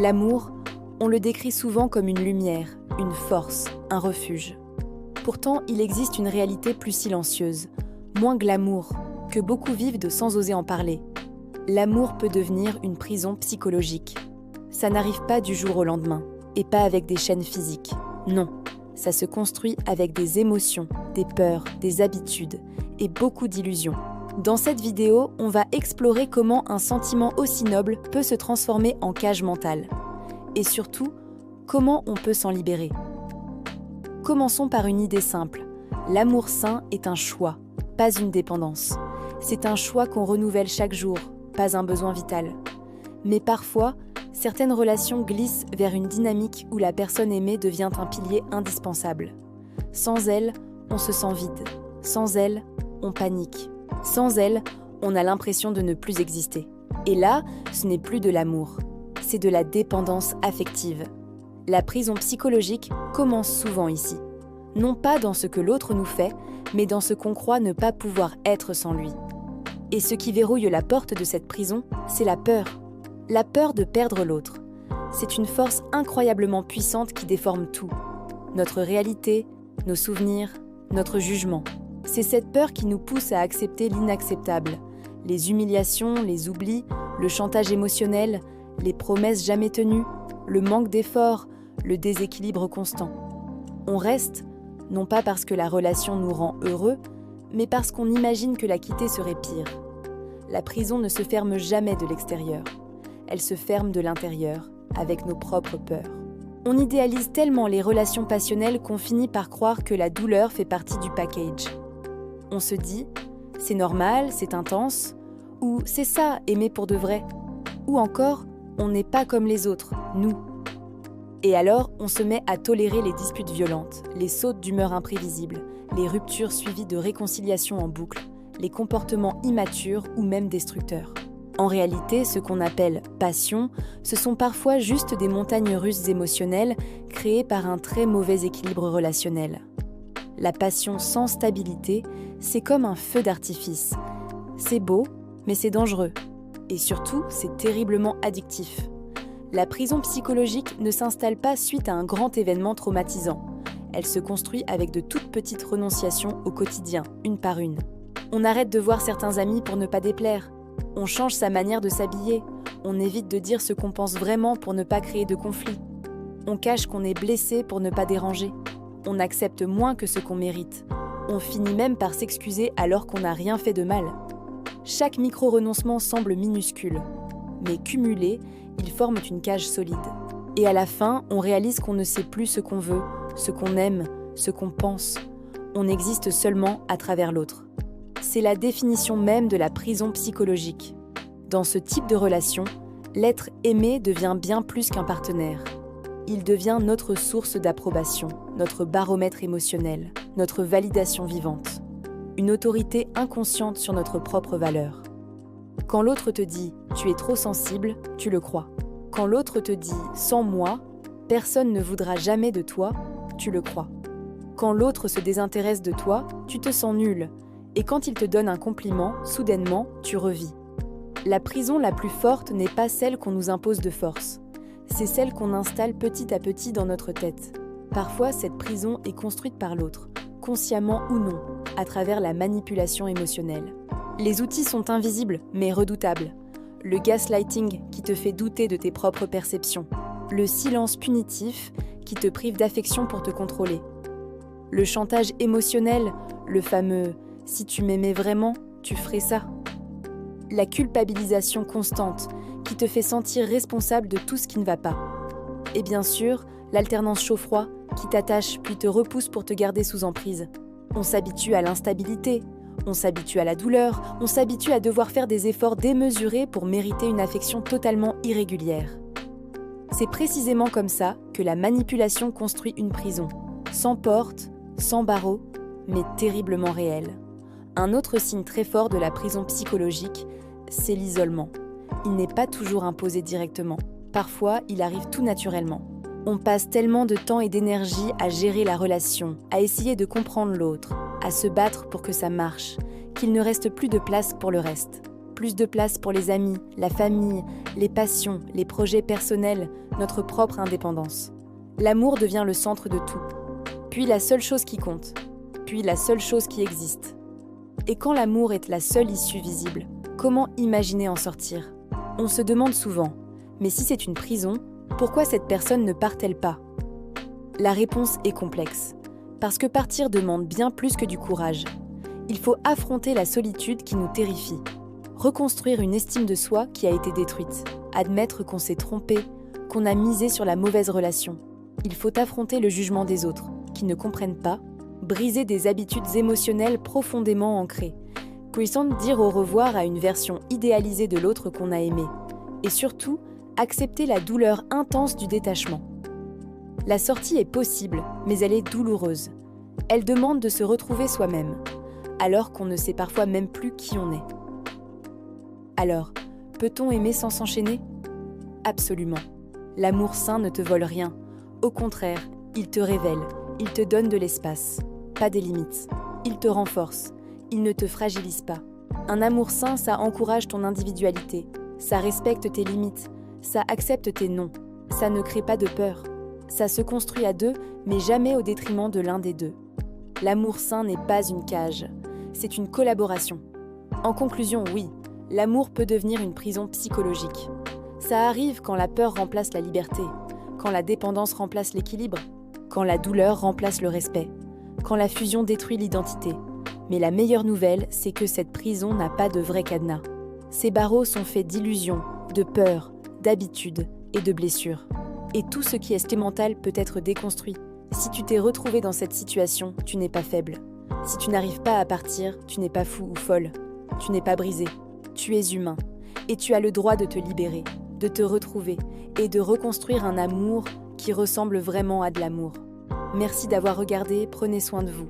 L'amour, on le décrit souvent comme une lumière, une force, un refuge. Pourtant, il existe une réalité plus silencieuse, moins glamour, que beaucoup vivent de sans oser en parler. L'amour peut devenir une prison psychologique. Ça n'arrive pas du jour au lendemain, et pas avec des chaînes physiques. Non, ça se construit avec des émotions, des peurs, des habitudes et beaucoup d'illusions. Dans cette vidéo, on va explorer comment un sentiment aussi noble peut se transformer en cage mentale. Et surtout, comment on peut s'en libérer. Commençons par une idée simple. L'amour sain est un choix, pas une dépendance. C'est un choix qu'on renouvelle chaque jour, pas un besoin vital. Mais parfois, certaines relations glissent vers une dynamique où la personne aimée devient un pilier indispensable. Sans elle, on se sent vide. Sans elle, on panique. Sans elle, on a l'impression de ne plus exister. Et là, ce n'est plus de l'amour, c'est de la dépendance affective. La prison psychologique commence souvent ici. Non pas dans ce que l'autre nous fait, mais dans ce qu'on croit ne pas pouvoir être sans lui. Et ce qui verrouille la porte de cette prison, c'est la peur. La peur de perdre l'autre. C'est une force incroyablement puissante qui déforme tout. Notre réalité, nos souvenirs, notre jugement. C'est cette peur qui nous pousse à accepter l'inacceptable. Les humiliations, les oublis, le chantage émotionnel, les promesses jamais tenues, le manque d'efforts, le déséquilibre constant. On reste, non pas parce que la relation nous rend heureux, mais parce qu'on imagine que la quitter serait pire. La prison ne se ferme jamais de l'extérieur. Elle se ferme de l'intérieur, avec nos propres peurs. On idéalise tellement les relations passionnelles qu'on finit par croire que la douleur fait partie du package. On se dit « c'est normal, c'est intense » ou « c'est ça, aimer pour de vrai » ou encore « on n'est pas comme les autres, nous ». Et alors, on se met à tolérer les disputes violentes, les sautes d'humeur imprévisibles, les ruptures suivies de réconciliations en boucle, les comportements immatures ou même destructeurs. En réalité, ce qu'on appelle « passion », ce sont parfois juste des montagnes russes émotionnelles créées par un très mauvais équilibre relationnel. La passion sans stabilité, c'est comme un feu d'artifice. C'est beau, mais c'est dangereux. Et surtout, c'est terriblement addictif. La prison psychologique ne s'installe pas suite à un grand événement traumatisant. Elle se construit avec de toutes petites renonciations au quotidien, une par une. On arrête de voir certains amis pour ne pas déplaire. On change sa manière de s'habiller. On évite de dire ce qu'on pense vraiment pour ne pas créer de conflit. On cache qu'on est blessé pour ne pas déranger. On accepte moins que ce qu'on mérite. On finit même par s'excuser alors qu'on n'a rien fait de mal. Chaque micro-renoncement semble minuscule, mais cumulés, ils forment une cage solide. Et à la fin, on réalise qu'on ne sait plus ce qu'on veut, ce qu'on aime, ce qu'on pense. On existe seulement à travers l'autre. C'est la définition même de la prison psychologique. Dans ce type de relation, l'être aimé devient bien plus qu'un partenaire. Il devient notre source d'approbation, notre baromètre émotionnel, notre validation vivante. Une autorité inconsciente sur notre propre valeur. Quand l'autre te dit « tu es trop sensible », tu le crois. Quand l'autre te dit « sans moi, personne ne voudra jamais de toi », tu le crois. Quand l'autre se désintéresse de toi, tu te sens nul. Et quand il te donne un compliment, soudainement, tu revis. La prison la plus forte n'est pas celle qu'on nous impose de force. C'est celle qu'on installe petit à petit dans notre tête. Parfois, cette prison est construite par l'autre, consciemment ou non, à travers la manipulation émotionnelle. Les outils sont invisibles, mais redoutables. Le gaslighting qui te fait douter de tes propres perceptions. Le silence punitif qui te prive d'affection pour te contrôler. Le chantage émotionnel, le fameux « si tu m'aimais vraiment, tu ferais ça ». La culpabilisation constante qui te fait sentir responsable de tout ce qui ne va pas. Et bien sûr, l'alternance chaud-froid qui t'attache puis te repousse pour te garder sous emprise. On s'habitue à l'instabilité, on s'habitue à la douleur, on s'habitue à devoir faire des efforts démesurés pour mériter une affection totalement irrégulière. C'est précisément comme ça que la manipulation construit une prison, sans porte, sans barreaux, mais terriblement réelle. Un autre signe très fort de la prison psychologique, c'est l'isolement. Il n'est pas toujours imposé directement. Parfois, il arrive tout naturellement. On passe tellement de temps et d'énergie à gérer la relation, à essayer de comprendre l'autre, à se battre pour que ça marche, qu'il ne reste plus de place pour le reste. plus de place pour les amis, la famille, les passions, les projets personnels, notre propre indépendance. L'amour devient le centre de tout, puis la seule chose qui compte, puis la seule chose qui existe. Et quand l'amour est la seule issue visible, comment imaginer en sortir ? On se demande souvent, mais si c'est une prison, pourquoi cette personne ne part-elle pas ? La réponse est complexe, parce que partir demande bien plus que du courage. Il faut affronter la solitude qui nous terrifie, reconstruire une estime de soi qui a été détruite, admettre qu'on s'est trompé, qu'on a misé sur la mauvaise relation. Il faut affronter le jugement des autres, qui ne comprennent pas, briser des habitudes émotionnelles profondément ancrées, puissant dire au revoir à une version idéalisée de l'autre qu'on a aimé, et surtout, accepter la douleur intense du détachement. La sortie est possible, mais elle est douloureuse. Elle demande de se retrouver soi-même, alors qu'on ne sait parfois même plus qui on est. Alors, peut-on aimer sans s'enchaîner ? Absolument. L'amour sain ne te vole rien. Au contraire, il te révèle, il te donne de l'espace, pas des limites. Il te renforce, il ne te fragilise pas. Un amour sain, ça encourage ton individualité, ça respecte tes limites, ça accepte tes non, ça ne crée pas de peur. Ça se construit à deux, mais jamais au détriment de l'un des deux. L'amour sain n'est pas une cage, c'est une collaboration. En conclusion, oui, l'amour peut devenir une prison psychologique. Ça arrive quand la peur remplace la liberté, quand la dépendance remplace l'équilibre, quand la douleur remplace le respect, quand la fusion détruit l'identité. Mais la meilleure nouvelle, c'est que cette prison n'a pas de vrai cadenas. Ces barreaux sont faits d'illusions, de peurs, d'habitudes et de blessures. Et tout ce qui est sentimental peut être déconstruit. Si tu t'es retrouvé dans cette situation, tu n'es pas faible. Si tu n'arrives pas à partir, tu n'es pas fou ou folle. Tu n'es pas brisé. Tu es humain. Et tu as le droit de te libérer, de te retrouver et de reconstruire un amour qui ressemble vraiment à de l'amour. Merci d'avoir regardé, prenez soin de vous.